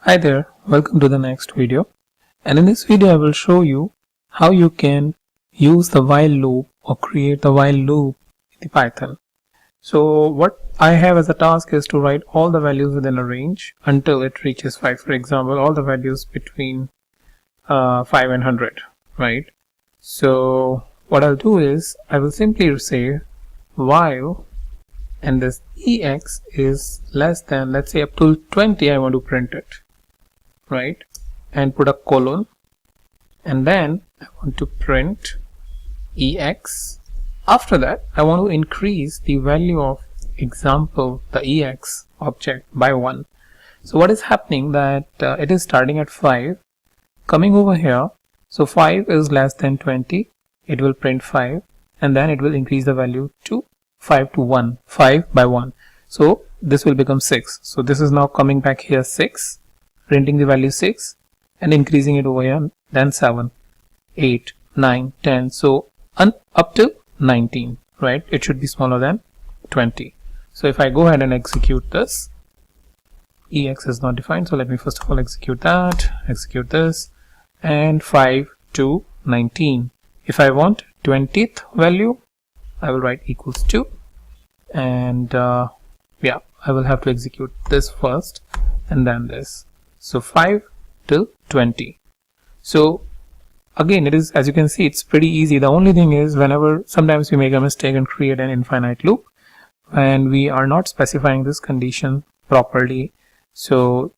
Hi there, welcome to the next video, and in this video I will show you how you can use the while loop or create the while loop in the Python. So what I have as a task is to write all the values within a range until it reaches 5. For example, all the values between 5 and 100, right? So what I'll do is I will simply say while, and this ex is less than, let's say up to 20, I want to print it, right? And put a colon, and then I want to print ex. After that I want to increase the value of example, the ex object, by 1. So what is happening that it is starting at 5, coming over here. So 5 is less than 20, it will print 5, and then it will increase the value to 5 to 1, 5 by 1. So this will become 6. So this is now coming back here 6, printing the value 6 and increasing it over here, then 7, 8, 9, 10, so up till 19, right? It should be smaller than 20. So if I go ahead and execute this, ex is not defined, so let me first of all execute that, execute this, and 5 to 19. If I want 20th value, I will write equals 2, and yeah, I will have to execute this first and then this. So 5 till 20. So again, it is, as you can see, it's pretty easy. The only thing is, whenever sometimes we make a mistake and create an infinite loop and we are not specifying this condition properly. So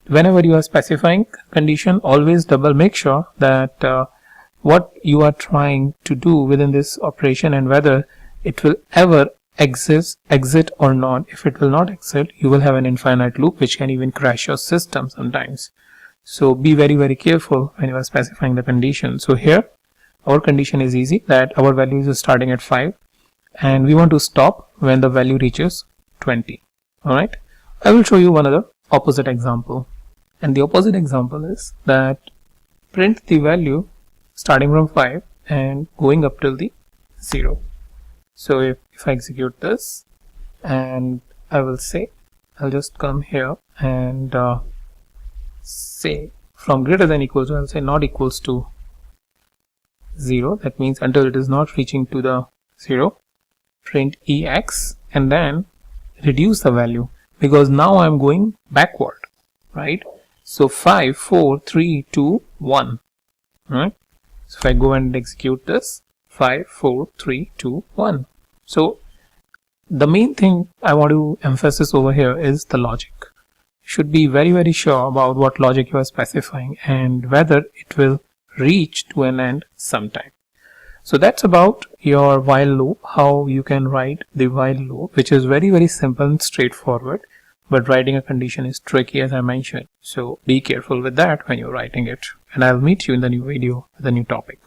whenever you are specifying condition, always double make sure that what you are trying to do within this operation and whether it will ever exit or not. If it will not exit, you will have an infinite loop which can even crash your system sometimes. So be very careful when you are specifying the condition. So here our condition is easy, that our value is starting at 5 and we want to stop when the value reaches 20. Alright, I will show you one other opposite example, and the opposite example is that print the value starting from 5 and going up till the 0. So if I execute this, and I will say, I'll just come here and say from greater than equals to, I'll say not equals to 0. That means until it is not reaching to the 0, print ex, and then reduce the value, because now I'm going backward, right? So 5, 4, 3, 2, 1, right? So if I go and execute this, 5, 4, 3, 2, 1. So the main thing I want to emphasize over here is the logic. You should be very sure about what logic you are specifying and whether it will reach to an end sometime. So that's about your while loop, how you can write the while loop, which is very simple and straightforward, but writing a condition is tricky, as I mentioned. So be careful with that when you're writing it, and I'll meet you in the new video with a new topic.